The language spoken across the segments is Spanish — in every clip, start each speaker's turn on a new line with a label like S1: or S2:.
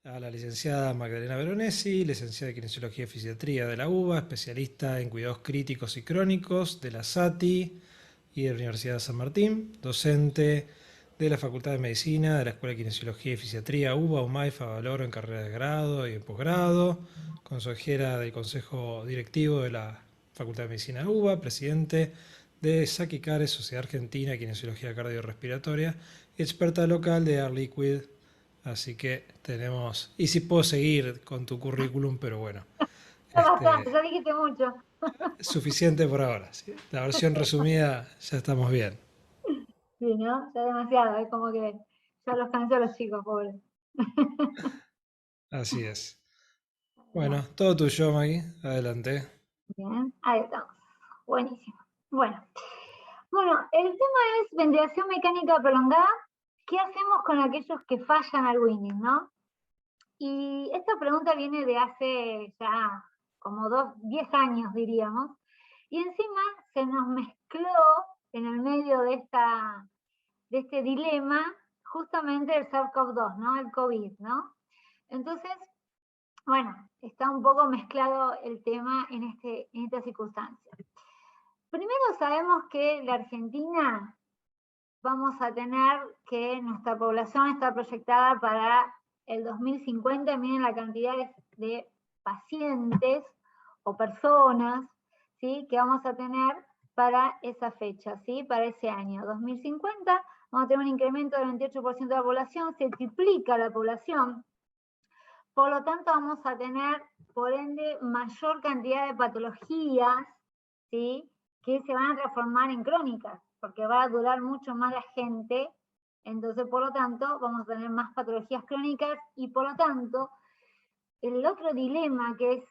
S1: a la licenciada Magdalena Veronesi, licenciada en Kinesiología y Fisiatría de la UBA, especialista en cuidados críticos y crónicos de la SATI y de la Universidad de San Martín, docente de la Facultad de Medicina de la Escuela de Kinesiología y Fisiatría UBA, UMAI, Favaloro en carrera de grado y en posgrado, consejera del Consejo Directivo de la Facultad de Medicina de UBA, presidente de SAKICARE, Sociedad Argentina de Kinesiología Cardiorrespiratoria, y experta local de Air Liquid. Así que tenemos, y si puedo seguir con tu currículum, pero bueno,
S2: Ya bastante,
S1: este,
S2: ya dijiste mucho.
S1: suficiente por ahora. ¿Sí? La versión resumida, ya estamos bien.
S2: Sí, ¿no? Ya demasiado, es como que ya los cansé a los chicos, pobres.
S1: Así es. Bueno,
S2: Bueno,
S1: todo tuyo, Maggie. Adelante.
S2: bien, ahí estamos. Buenísimo. Bueno, el tema es ventilación mecánica prolongada. ¿Qué hacemos con aquellos que fallan al winning, no? Y esta pregunta viene de hace ya como 10 años, diríamos, y encima se nos mezcló en el medio de este dilema justamente el SARS-CoV-2, ¿no? El COVID, ¿no? Entonces, bueno, está un poco mezclado el tema en esta circunstancia. Primero sabemos que la Argentina vamos a tener que nuestra población está proyectada para el 2050, miren la cantidad de pacientes o personas, ¿sí?, que vamos a tener para esa fecha, ¿sí?, para ese año 2050, vamos a tener un incremento del 28% de la población, se triplica la población, por lo tanto vamos a tener, por ende, mayor cantidad de patologías, ¿sí?, que se van a transformar en crónicas, porque va a durar mucho más la gente, entonces, por lo tanto, vamos a tener más patologías crónicas y, por lo tanto, el otro dilema que es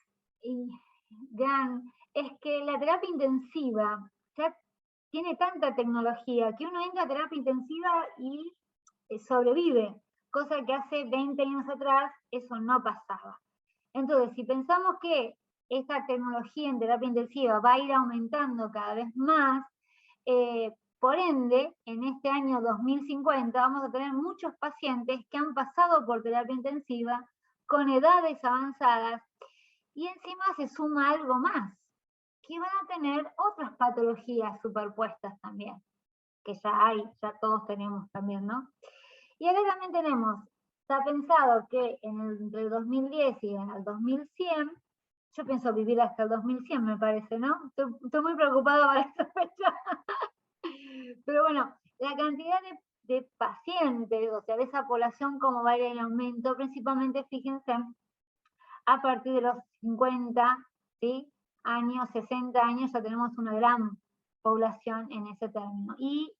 S2: gran es que la terapia intensiva ya tiene tanta tecnología que uno entra a terapia intensiva y sobrevive, cosa que hace 20 años atrás eso no pasaba. Entonces, si pensamos que esta tecnología en terapia intensiva va a ir aumentando cada vez más, por ende, en este año 2050 vamos a tener muchos pacientes que han pasado por terapia intensiva con edades avanzadas y encima se suma algo más, que van a tener otras patologías superpuestas también, que ya hay, ya todos tenemos también, ¿no? Y acá también tenemos, está pensado que entre el 2010 y en el 2100, yo pienso vivir hasta el 2100, me parece, ¿no? Estoy muy preocupada para esa fecha. Pero bueno, la cantidad de pacientes, o sea, de esa población, como va a ir en aumento, principalmente, fíjense, a partir de los 50, ¿sí?, años, 60 años, ya tenemos una gran población en ese término. Y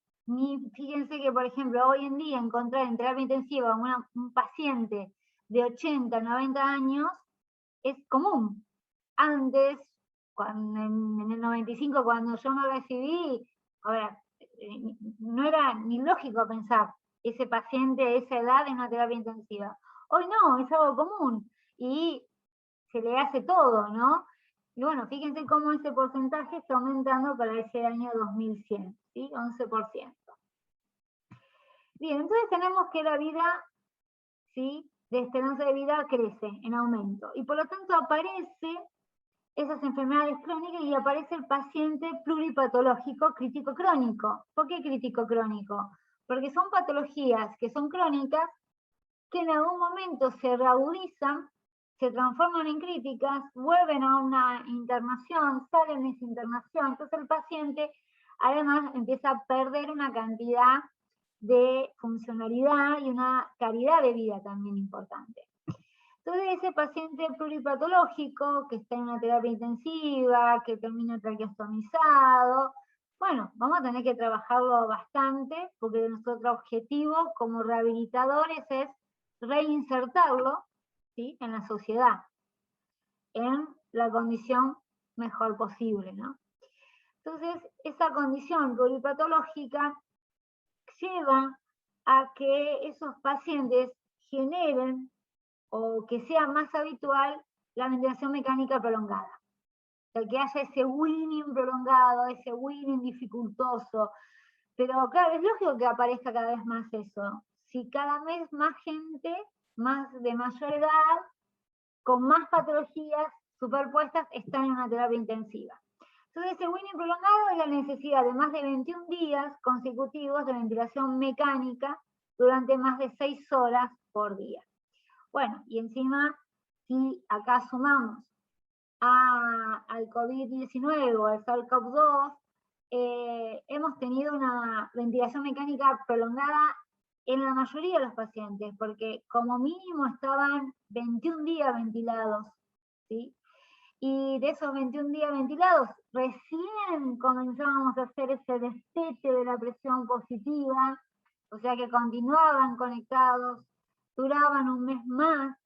S2: fíjense que, por ejemplo, hoy en día encontrar en terapia intensiva un paciente de 80, 90 años es común. Antes, en el 95, cuando yo me recibí, a ver, no era ni lógico pensar ese paciente de esa edad en una terapia intensiva. Hoy no, es algo común. Y se le hace todo, ¿no? Y bueno, fíjense cómo ese porcentaje está aumentando para ese año 2100, ¿sí? 11%. Bien, entonces tenemos que la vida, ¿sí?, de esperanza de vida crece en aumento. Y por lo tanto aparece esas enfermedades crónicas y aparece el paciente pluripatológico crítico crónico. ¿Por qué crítico crónico? Porque son patologías que son crónicas que en algún momento se reagudizan, se transforman en críticas, vuelven a una internación, salen de esa internación, entonces el paciente además empieza a perder una cantidad de funcionalidad y una calidad de vida también importante. Entonces ese paciente pluripatológico que está en una terapia intensiva, que termina traqueostomizado, bueno, vamos a tener que trabajarlo bastante porque nuestro objetivo como rehabilitadores es reinsertarlo, ¿sí?, en la sociedad, en la condición mejor posible, ¿no? Entonces, esa condición pluripatológica lleva a que esos pacientes generen o que sea más habitual la ventilación mecánica prolongada. O sea, que haya ese winning prolongado, ese winning dificultoso. Pero claro, es lógico que aparezca cada vez más eso. Si cada vez más gente de mayor edad, con más patologías superpuestas, están en una terapia intensiva. Entonces, el weaning prolongado es la necesidad de más de 21 días consecutivos de ventilación mecánica durante más de 6 horas por día. Bueno, y encima, si acá sumamos al COVID-19 o al SARS-CoV-2, hemos tenido una ventilación mecánica prolongada en la mayoría de los pacientes, porque como mínimo estaban 21 días ventilados, ¿sí? Y de esos 21 días ventilados, recién comenzábamos a hacer ese destete de la presión positiva, o sea que continuaban conectados, duraban un mes más,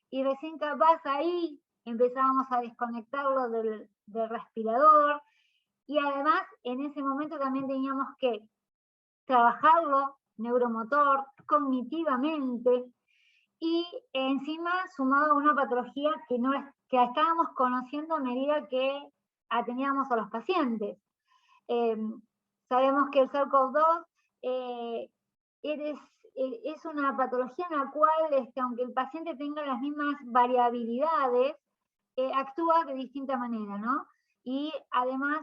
S2: y recién capaz ahí empezábamos a desconectarlo del respirador, y además en ese momento también teníamos que trabajarlo neuromotor, cognitivamente, y encima sumado a una patología que estábamos conociendo a medida que atendíamos a los pacientes. Sabemos que el SARS-CoV-2 es una patología en la cual, aunque el paciente tenga las mismas variabilidades, actúa de distinta manera, ¿no? Y además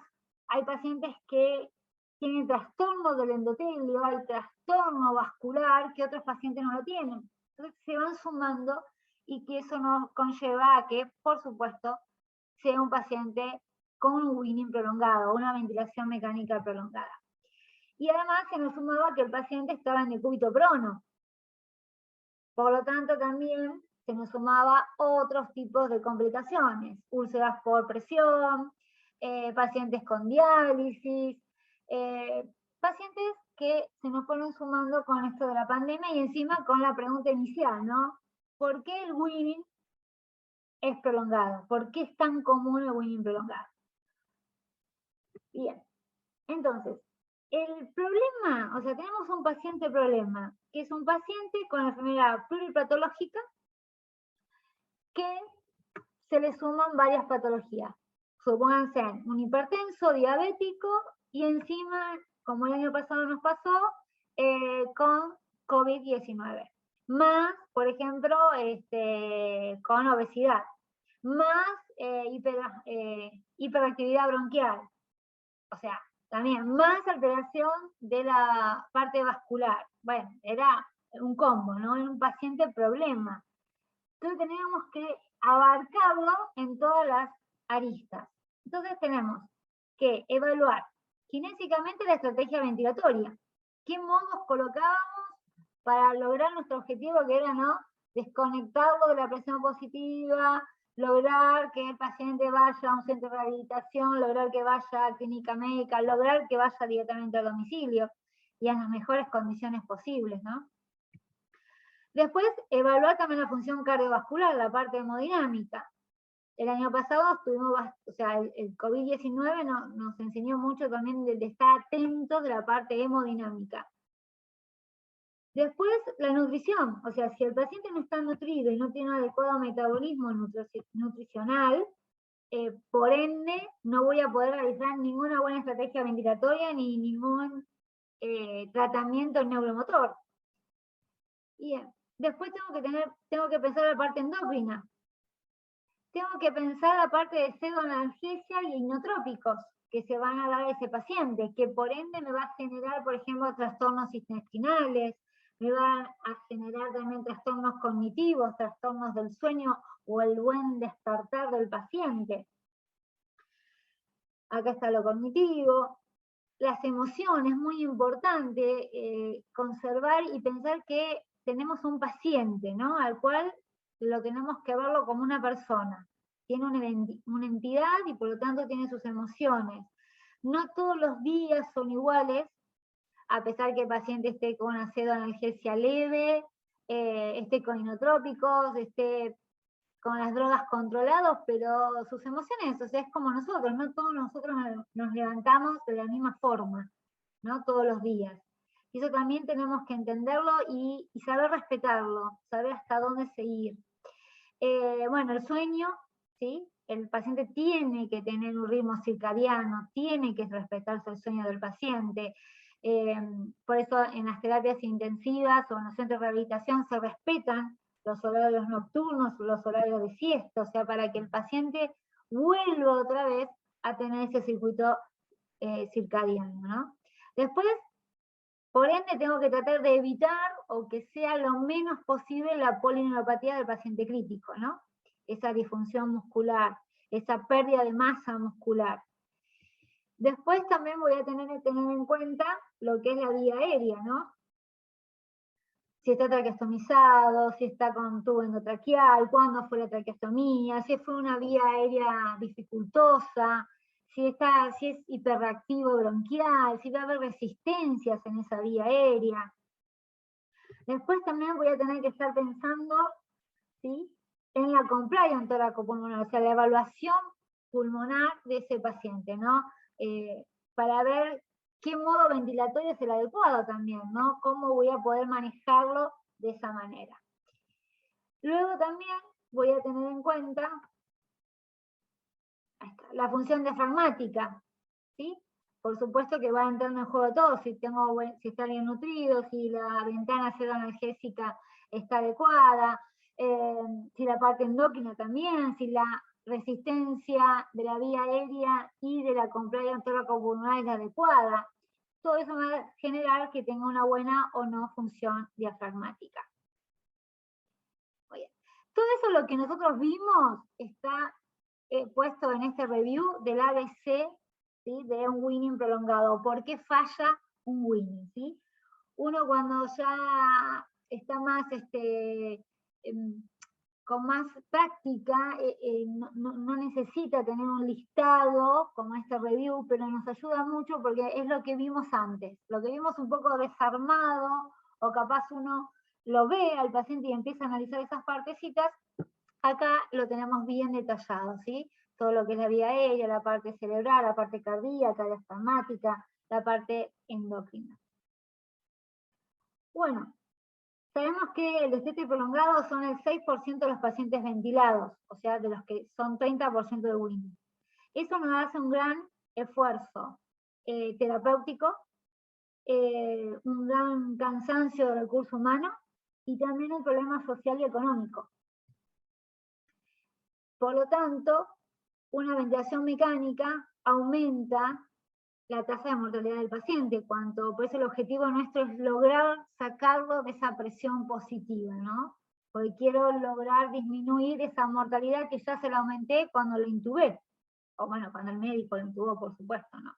S2: hay pacientes que tienen trastorno del endotelio, hay trastorno vascular que otros pacientes no lo tienen. Entonces se van sumando y que eso nos conlleva a que, por supuesto, sea un paciente con un weaning prolongado, una ventilación mecánica prolongada. Y además se nos sumaba que el paciente estaba en decúbito prono. Por lo tanto, también se nos sumaba otros tipos de complicaciones, úlceras por presión, pacientes con diálisis, pacientes que se nos fueron sumando con esto de la pandemia y encima con la pregunta inicial, ¿no? ¿Por qué el weaning es prolongado? ¿Por qué es tan común el weaning prolongado? Bien, entonces, el problema, o sea, tenemos un paciente problema, que es un paciente con enfermedad pluripatológica que se le suman varias patologías. Supónganse un hipertenso, diabético y encima, como el año pasado nos pasó, con COVID-19. Más, por ejemplo, con obesidad. Más hiperactividad bronquial. O sea, también más alteración de la parte vascular. Bueno, era un combo, ¿no? Era un paciente problema. Entonces teníamos que abarcarlo en todas las aristas. Entonces tenemos que evaluar kinésicamente la estrategia ventilatoria. ¿Qué modos colocábamos para lograr nuestro objetivo, que era, ¿no?, desconectarlo de la presión positiva, lograr que el paciente vaya a un centro de rehabilitación, lograr que vaya a clínica médica, lograr que vaya directamente al domicilio y en las mejores condiciones posibles, ¿no? Después, evaluar también la función cardiovascular, la parte hemodinámica. El año pasado estuvimos, o sea, el COVID-19 nos enseñó mucho también de estar atentos de la parte hemodinámica. Después, la nutrición, o sea, si el paciente no está nutrido y no tiene un adecuado metabolismo nutricional, por ende, no voy a poder realizar ninguna buena estrategia ventilatoria ni ningún tratamiento neuromotor. Bien, después tengo que pensar la parte endocrina. Tengo que pensar la parte de pseudoanalgesia y hipnotrópicos que se van a dar a ese paciente, que por ende me va a generar, por ejemplo, trastornos intestinales, me van a generar también trastornos cognitivos, trastornos del sueño o el buen despertar del paciente. Acá está lo cognitivo. Las emociones, muy importante conservar y pensar que tenemos un paciente, ¿no?, al cual lo tenemos que verlo como una persona. Tiene una entidad y por lo tanto tiene sus emociones. No todos los días son iguales, a pesar que el paciente esté con una pseudoanalgesia leve, esté con inotrópicos, esté con las drogas controlados, pero sus emociones, o sea, es como nosotros, no todos nosotros nos levantamos de la misma forma, ¿no?, todos los días. Y eso también tenemos que entenderlo y saber respetarlo, saber hasta dónde seguir. Bueno, el sueño, ¿sí? El paciente tiene que tener un ritmo circadiano, tiene que respetarse el sueño del paciente. Por eso en las terapias intensivas o en los centros de rehabilitación se respetan los horarios nocturnos, los horarios de siesta, o sea, para que el paciente vuelva otra vez a tener ese circuito circadiano, ¿no? Después, por ende, tengo que tratar de evitar o que sea lo menos posible la polineuropatía del paciente crítico, ¿no? Esa disfunción muscular, esa pérdida de masa muscular. Después también voy a tener que tener en cuenta lo que es la vía aérea, ¿no? Si está traqueostomizado, si está con tubo endotraqueal, cuándo fue la traqueostomía, si fue una vía aérea dificultosa, si es hiperreactivo bronquial, si va a haber resistencias en esa vía aérea. Después también voy a tener que estar pensando, ¿sí?, en la compliance tóraco-pulmonar, o sea, la evaluación pulmonar de ese paciente, ¿no? Para ver qué modo ventilatorio es el adecuado también, ¿no? Cómo voy a poder manejarlo de esa manera. Luego también voy a tener en cuenta la función diafragmática, ¿sí? Por supuesto que va a entrar en el juego todo, si está bien nutrido, si la ventana analgésica está adecuada, si la parte endocrina también, si la resistencia de la vía aérea y de la compliance tóraco-pulmonar es adecuada. Todo eso va a generar que tenga una buena o no función diafragmática. Oye, todo eso lo que nosotros vimos está puesto en este review del ABC, ¿sí?, de un winning prolongado. ¿Por qué falla un winning? ¿Sí? Uno cuando ya está más con más práctica, no necesita tener un listado como este review, pero nos ayuda mucho porque es lo que vimos antes. Lo que vimos un poco desarmado, o capaz uno lo ve al paciente y empieza a analizar esas partecitas, acá lo tenemos bien detallado, ¿sí? Todo lo que es la vía aérea, la parte cerebral, la parte cardíaca, diafragmática, la parte endocrina. Bueno, sabemos que el destete prolongado son el 6% de los pacientes ventilados, o sea, de los que son 30% de winning. Eso nos hace un gran esfuerzo terapéutico, un gran cansancio del recurso humano y también un problema social y económico. Por lo tanto, una ventilación mecánica aumenta la tasa de mortalidad del paciente, por eso el objetivo nuestro es lograr sacarlo de esa presión positiva, ¿no? Porque quiero lograr disminuir esa mortalidad que ya se la aumenté cuando lo intubé, o bueno, cuando el médico lo intubó, por supuesto, ¿no?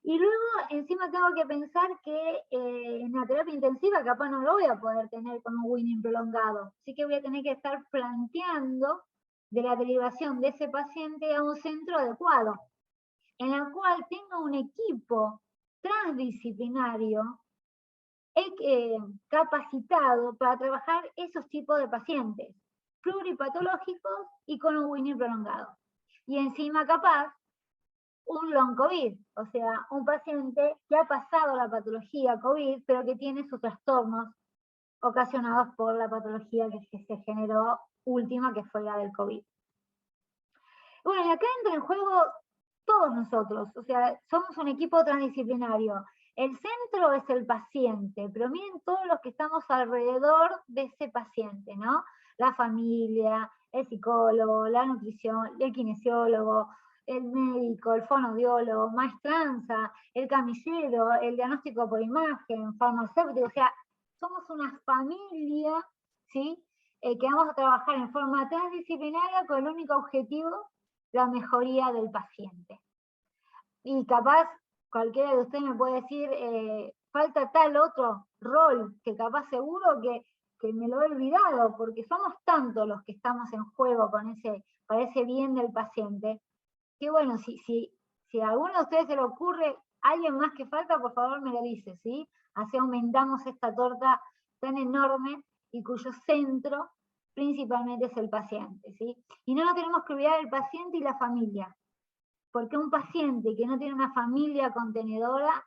S2: Y luego, encima tengo que pensar que en la terapia intensiva capaz no lo voy a poder tener con un winning prolongado, así que voy a tener que estar planteando de la derivación de ese paciente a un centro adecuado, en el cual tenga un equipo transdisciplinario capacitado para trabajar esos tipos de pacientes, pluripatológicos y con un winning prolongado. Y encima capaz, un long COVID, o sea, un paciente que ha pasado la patología COVID, pero que tiene sus trastornos ocasionados por la patología que se generó última, que fue la del COVID. Bueno, y acá entra en juego todos nosotros, o sea, somos un equipo transdisciplinario. El centro es el paciente, pero miren todos los que estamos alrededor de ese paciente, ¿no? La familia, el psicólogo, la nutrición, el kinesiólogo, el médico, el fonoaudiólogo, maestranza, el camillero, el diagnóstico por imagen, farmacéutico, o sea, somos una familia, ¿sí?, que vamos a trabajar en forma transdisciplinaria con el único objetivo, la mejoría del paciente. Y capaz cualquiera de ustedes me puede decir, falta tal otro rol, que capaz seguro que me lo he olvidado, porque somos tantos los que estamos en juego para ese bien del paciente, que bueno, si a alguno de ustedes se le ocurre alguien más que falta, por favor me lo dice, ¿sí? Así aumentamos esta torta tan enorme y cuyo centro principalmente es el paciente, ¿sí? Y no nos tenemos que olvidar del paciente y la familia, porque un paciente que no tiene una familia contenedora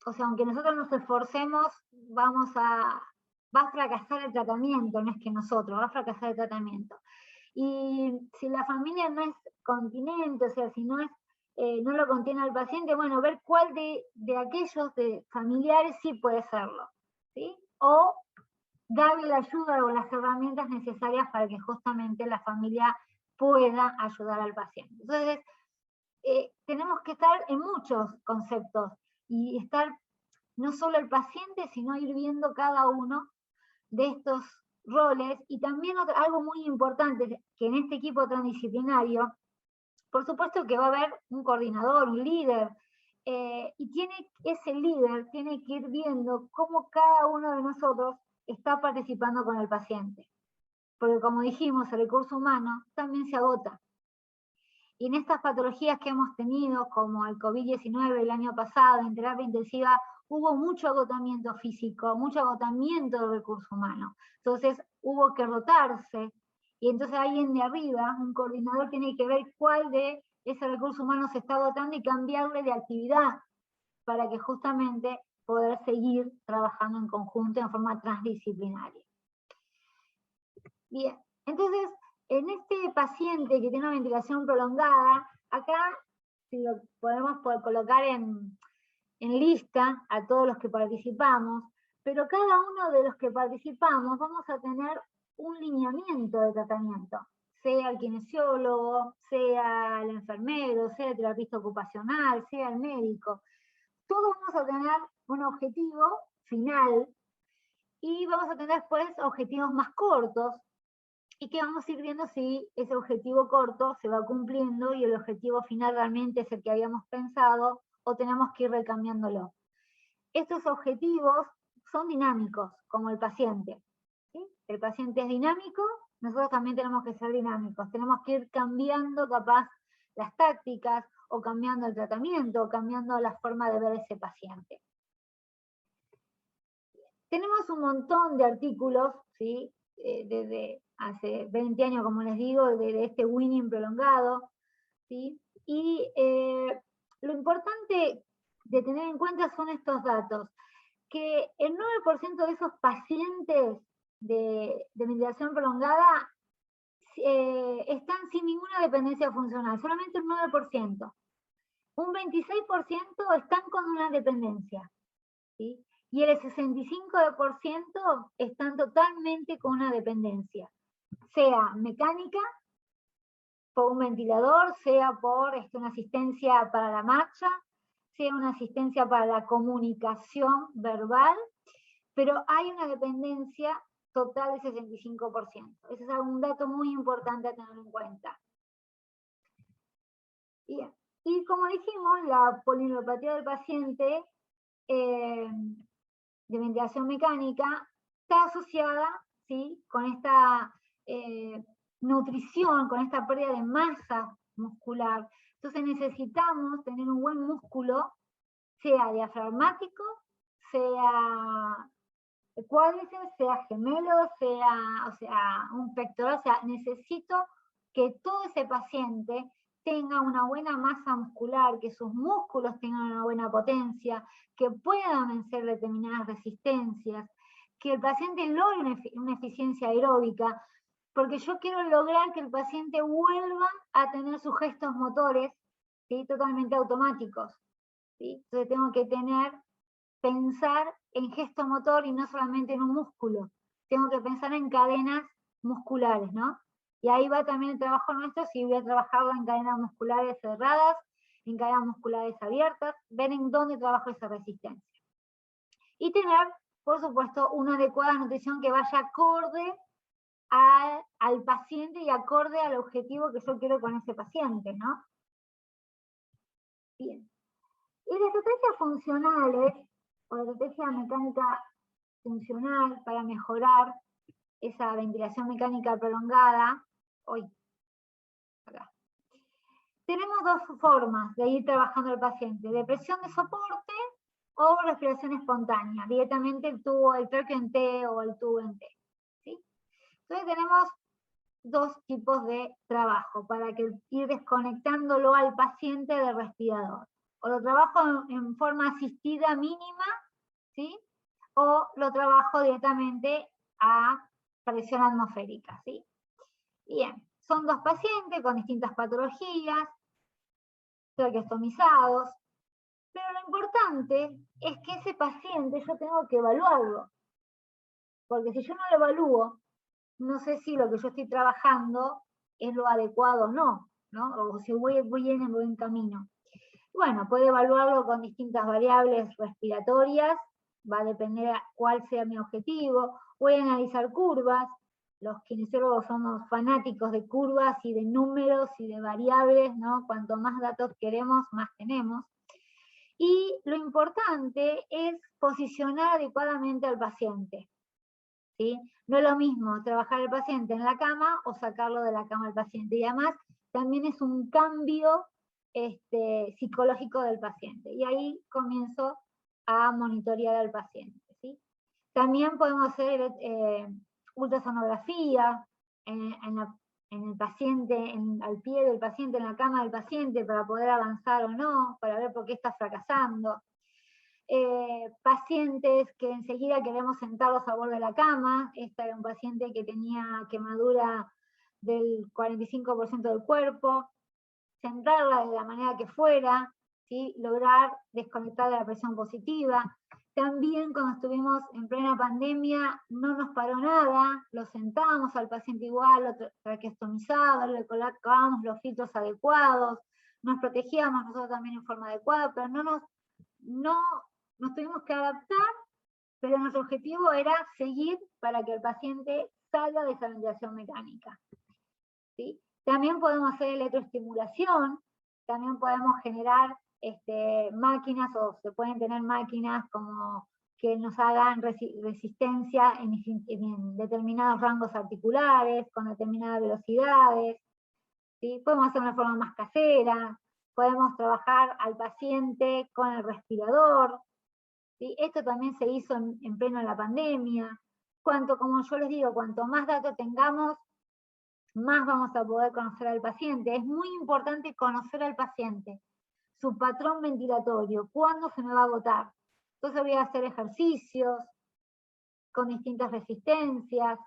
S2: o sea, aunque nosotros nos esforcemos, va a fracasar el tratamiento, no es que nosotros, va a fracasar el tratamiento. Y si la familia no es continente, o sea, si no lo contiene al paciente, bueno, ver cuál de aquellos familiares sí puede serlo, ¿sí? O darle la ayuda o las herramientas necesarias para que justamente la familia pueda ayudar al paciente. Entonces, tenemos que estar en muchos conceptos y estar no solo el paciente, sino ir viendo cada uno de estos roles. Y también algo muy importante, que en este equipo transdisciplinario, por supuesto que va a haber un coordinador, un líder, y ese líder tiene que ir viendo cómo cada uno de nosotros está participando con el paciente. Porque como dijimos, el recurso humano también se agota. Y en estas patologías que hemos tenido, como el COVID-19 el año pasado, en terapia intensiva, hubo mucho agotamiento físico, mucho agotamiento del recurso humano. Entonces hubo que rotarse, y entonces alguien de arriba, un coordinador, tiene que ver cuál de ese recurso humano se está agotando y cambiarle de actividad para que justamente poder seguir trabajando en conjunto en forma transdisciplinaria. Bien, entonces, en este paciente que tiene una ventilación prolongada, acá, si lo podemos colocar en lista a todos los que participamos, pero cada uno de los que participamos vamos a tener un lineamiento de tratamiento, sea el kinesiólogo, sea el enfermero, sea el terapista ocupacional, sea el médico. Todos vamos a tener un objetivo final y vamos a tener después objetivos más cortos, y que vamos a ir viendo si ese objetivo corto se va cumpliendo y el objetivo final realmente es el que habíamos pensado o tenemos que ir recambiándolo. Estos objetivos son dinámicos, como el paciente. ¿Sí? El paciente es dinámico, nosotros también tenemos que ser dinámicos, tenemos que ir cambiando capaz las tácticas o cambiando el tratamiento o cambiando la forma de ver ese paciente. Tenemos un montón de artículos, ¿sí? Desde hace 20 años, como les digo, de este winning prolongado, ¿sí? Y lo importante de tener en cuenta son estos datos, que el 9% de esos pacientes de ventilación prolongada están sin ninguna dependencia funcional, solamente un 9%. Un 26% están con una dependencia, ¿sí? Y el 65% están totalmente con una dependencia, sea mecánica, por un ventilador, sea por una asistencia para la marcha, sea una asistencia para la comunicación verbal, pero hay una dependencia total del 65%. Ese es un dato muy importante a tener en cuenta. Bien. Y como dijimos, la polineuropatía del paciente de ventilación mecánica está asociada, ¿sí?, con esta nutrición, con esta pérdida de masa muscular. Entonces necesitamos tener un buen músculo, sea diafragmático, sea cuádriceps, sea gemelo, sea un pectoral. O sea, necesito que todo ese paciente tenga una buena masa muscular, que sus músculos tengan una buena potencia, que puedan vencer determinadas resistencias, que el paciente logre una eficiencia aeróbica, porque yo quiero lograr que el paciente vuelva a tener sus gestos motores, ¿sí?, totalmente automáticos, ¿sí? Entonces tengo que pensar en gesto motor y no solamente en un músculo. Tengo que pensar en cadenas musculares, ¿no? Y ahí va también el trabajo nuestro, si voy a trabajarlo en cadenas musculares cerradas, en cadenas musculares abiertas, ver en dónde trabajo esa resistencia. Y tener, por supuesto, una adecuada nutrición que vaya acorde al paciente y acorde al objetivo que yo quiero con ese paciente, ¿no? Bien. Y las estrategias funcionales, o la estrategia mecánica funcional para mejorar esa ventilación mecánica prolongada, tenemos dos formas de ir trabajando al paciente: depresión de soporte o respiración espontánea, directamente el tubo, el tracheo en T o el tubo en T, ¿sí? Entonces tenemos dos tipos de trabajo para ir desconectándolo al paciente del respirador. O lo trabajo en forma asistida mínima, ¿sí?, o lo trabajo directamente a presión atmosférica, ¿sí? Bien, son dos pacientes con distintas patologías, traqueostomizados, pero lo importante es que ese paciente yo tengo que evaluarlo. porque si yo no lo evalúo, no sé si lo que yo estoy trabajando es lo adecuado o no, ¿no? O si voy bien en buen camino. Bueno, puede evaluarlo con distintas variables respiratorias, va a depender a cuál sea mi objetivo. Voy a analizar curvas. Los kinesiólogos somos fanáticos de curvas y de números y de variables, ¿no? Cuanto más datos queremos, más tenemos. Y lo importante es posicionar adecuadamente al paciente, ¿sí? No es lo mismo trabajar al paciente en la cama o sacarlo de la cama al paciente. Y además también es un cambio psicológico del paciente. Y ahí comienzo a monitorear al paciente, ¿sí? También podemos hacer ultrasonografía en el paciente, al pie del paciente, en la cama del paciente, para poder avanzar o no, para ver por qué está fracasando. Pacientes que enseguida queremos sentarlos a borde de la cama. Esta era un paciente que tenía quemadura del 45% del cuerpo, sentarla de la manera que fuera, ¿sí? Lograr desconectar de la presión positiva. También cuando estuvimos en plena pandemia no nos paró nada, lo sentábamos al paciente igual, lo traqueostomizado, le colocábamos los filtros adecuados, nos protegíamos nosotros también en forma adecuada, pero no nos tuvimos que adaptar, pero nuestro objetivo era seguir para que el paciente salga de esa ventilación mecánica, ¿sí? También podemos hacer electroestimulación, también podemos generar máquinas, o se pueden tener máquinas como que nos hagan resistencia en determinados rangos articulares, con determinadas velocidades, ¿sí? Podemos hacer una forma más casera, podemos trabajar al paciente con el respirador, ¿sí? Esto también se hizo en pleno la pandemia. Como yo les digo, cuanto más datos tengamos, más vamos a poder conocer al paciente. Es muy importante conocer al paciente, su patrón ventilatorio, cuándo se me va a agotar. Entonces voy a hacer ejercicios con distintas resistencias,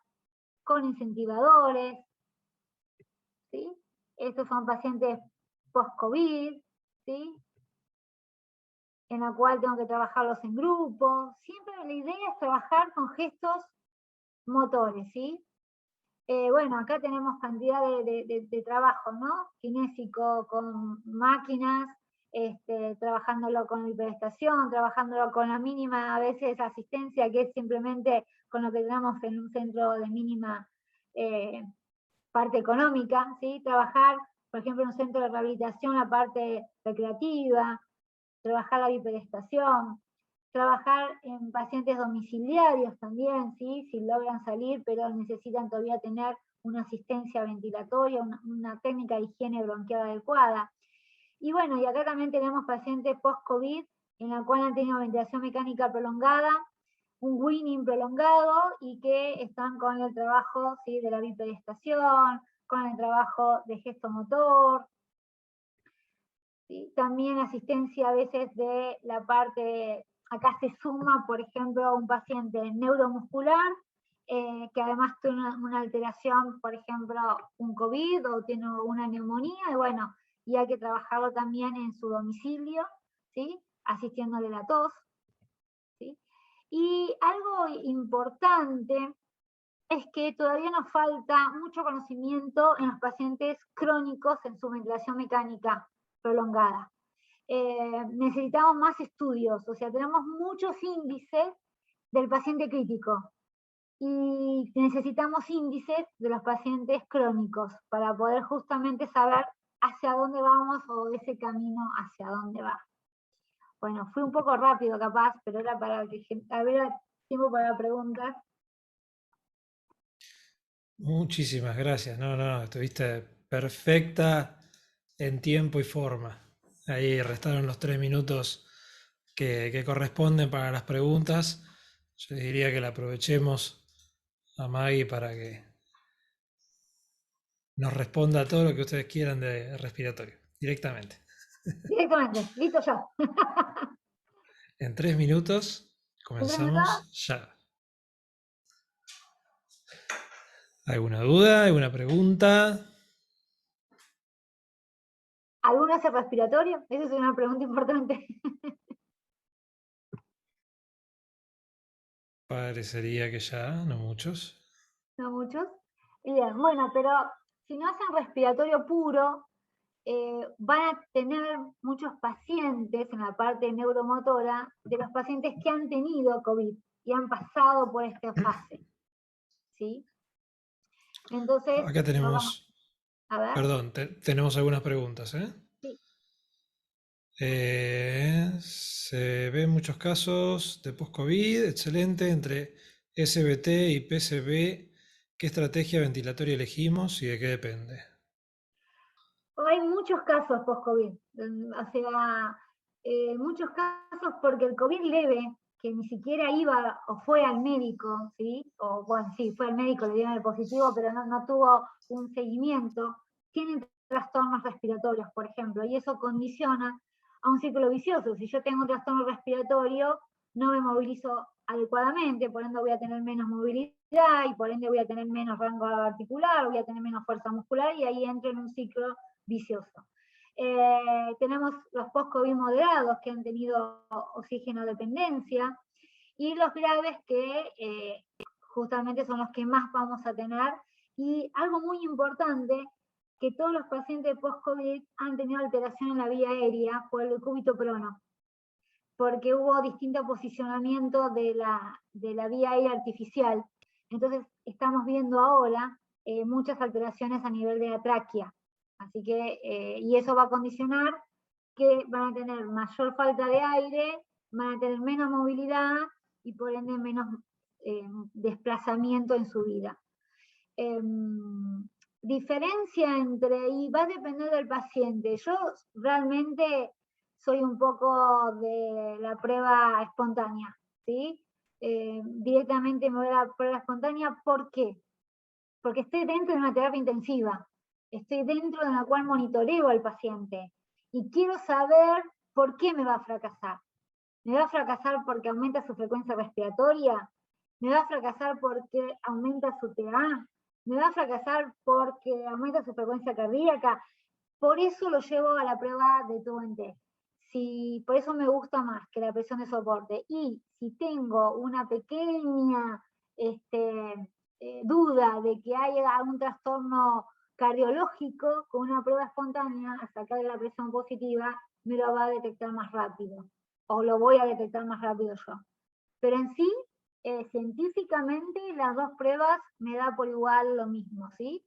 S2: con incentivadores, ¿sí? Estos son pacientes post-COVID, ¿sí? En la cual tengo que trabajarlos en grupo. Siempre la idea es trabajar con gestos motores, ¿sí? Bueno, acá tenemos cantidad de trabajo, ¿no? Kinésico con máquinas, trabajándolo con hiperestación, trabajándolo con la mínima a veces asistencia, que es simplemente con lo que tenemos en un centro de mínima parte económica, ¿sí? Trabajar, por ejemplo, en un centro de rehabilitación la parte recreativa, trabajar la hiperestación, trabajar en pacientes domiciliarios también, ¿sí? Si logran salir, pero necesitan todavía tener una asistencia ventilatoria, una técnica de higiene bronquial adecuada. Y bueno, y acá también tenemos pacientes post-COVID, en la cual han tenido ventilación mecánica prolongada, un winning prolongado, y que están con el trabajo, ¿sí? De la bipedestación, con el trabajo de gesto motor, ¿sí? También asistencia a veces de la parte, acá se suma, por ejemplo, un paciente neuromuscular, que además tiene una alteración, por ejemplo, un COVID o tiene una neumonía, y bueno, y hay que trabajarlo también en su domicilio, ¿sí? Asistiéndole la tos, ¿sí? Y algo importante es que todavía nos falta mucho conocimiento en los pacientes crónicos en su ventilación mecánica prolongada. Necesitamos más estudios, o sea, tenemos muchos índices del paciente crítico y necesitamos índices de los pacientes crónicos para poder justamente saber hacia dónde vamos o ese camino hacia dónde va. Bueno, fui un poco rápido capaz, pero era para que hubiera tiempo para preguntas.
S1: Muchísimas gracias. No, no, estuviste perfecta en tiempo y forma. Ahí restaron los 3 minutos que corresponden para las preguntas. Yo diría que la aprovechemos a Maggie para que nos responda a todo lo que ustedes quieran de respiratorio, directamente.
S2: Directamente, listo yo.
S1: En 3 minutos
S2: ¿En 3 minutos?
S1: comenzamos ya. ¿Alguna duda? ¿Alguna pregunta?
S2: ¿Alguno hace respiratorio? Esa es una pregunta importante.
S1: Parecería que ya, no muchos.
S2: ¿No muchos? Bien, bueno, pero si no hacen respiratorio puro, van a tener muchos pacientes en la parte neuromotora de los pacientes que han tenido COVID y han pasado por esta fase, ¿sí? Entonces,
S1: Acá
S2: lo vamos
S1: tenemos,
S2: a ver.
S1: perdón, tenemos algunas preguntas, ¿eh?
S2: Sí.
S1: Se ven muchos casos de post-COVID, excelente, entre SBT y PCB. ¿Qué estrategia ventilatoria elegimos y de qué depende?
S2: Hay muchos casos post-COVID, o sea, muchos casos porque el COVID leve, que ni siquiera iba o fue al médico, ¿sí? O bueno, sí, fue al médico, le dieron el positivo, pero no tuvo un seguimiento, tienen trastornos respiratorios, por ejemplo, y eso condiciona a un ciclo vicioso. Si yo tengo un trastorno respiratorio, no me movilizo adecuadamente, por ende voy a tener menos movilidad y por ende voy a tener menos rango articular, voy a tener menos fuerza muscular y ahí entro en un ciclo vicioso. Tenemos los post-COVID moderados que han tenido oxígeno dependencia y los graves que justamente son los que más vamos a tener. Y algo muy importante, que todos los pacientes post-COVID han tenido alteración en la vía aérea por el decúbito prono, porque hubo distinto posicionamiento de la vía aérea artificial. Entonces estamos viendo ahora muchas alteraciones a nivel de la tráquea. Así que, y eso va a condicionar que van a tener mayor falta de aire, van a tener menos movilidad y por ende menos desplazamiento en su vida. Diferencia entre, y va a depender del paciente. Yo realmente soy un poco de la prueba espontánea, ¿sí? Directamente me voy a la prueba espontánea, ¿por qué? Porque estoy dentro de una terapia intensiva, estoy dentro de la cual monitoreo al paciente y quiero saber por qué me va a fracasar. ¿Me va a fracasar porque aumenta su frecuencia respiratoria? ¿Me va a fracasar porque aumenta su TA? ¿Me va a fracasar porque aumenta su frecuencia cardíaca? Por eso lo llevo a la prueba de tubo en T. Si, por eso me gusta más que la presión de soporte. Y si tengo una pequeña duda de que haya algún trastorno cardiológico, con una prueba espontánea, a sacar la presión positiva, me lo va a detectar más rápido. O lo voy a detectar más rápido yo. Pero en sí, científicamente, las dos pruebas me da por igual lo mismo, ¿sí?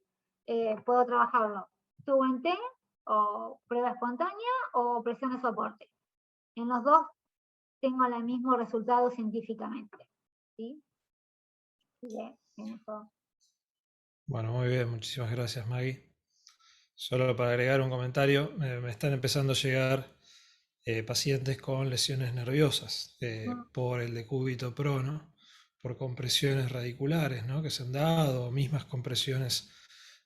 S2: Puedo trabajarlo tubo en T, o prueba espontánea, o presión de soporte. En los dos tengo el mismo resultado científicamente, ¿sí? Bien, en eso.
S1: Bueno, muy bien, muchísimas gracias, Maggie. Solo para agregar un comentario, me están empezando a llegar pacientes con lesiones nerviosas por el decúbito prono, por compresiones radiculares, ¿no? Que se han dado, mismas compresiones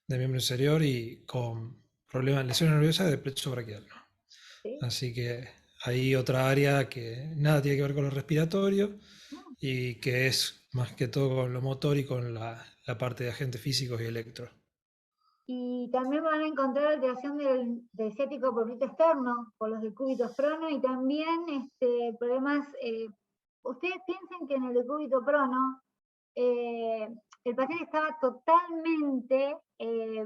S1: de miembro inferior y con problemas, lesiones nerviosas de plexo braquial, ¿no?
S2: ¿Sí?
S1: Así que hay otra área que nada tiene que ver con lo respiratorio y que es más que todo con lo motor y con la parte de agentes físicos y electro.
S2: Y también van a encontrar alteración del ciático por grito externo, por los decúbitos prono, y también problemas. Ustedes piensen que en el decúbito prono el paciente estaba totalmente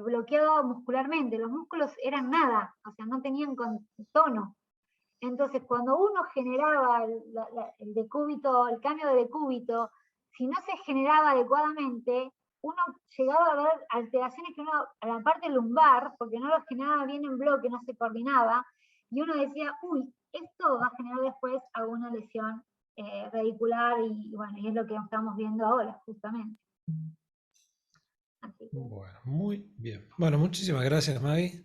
S2: bloqueado muscularmente, los músculos eran nada, o sea, no tenían tono. Entonces, cuando uno generaba el decúbito, el cambio de decúbito, si no se generaba adecuadamente, uno llegaba a ver alteraciones que uno, a la parte lumbar, porque no lo generaba bien en bloque, no se coordinaba, y uno decía, uy, esto va a generar después alguna lesión radicular, y bueno, y es lo que estamos viendo ahora, justamente. Así que,
S1: Bueno, muy bien. Bueno, muchísimas gracias, Maggie.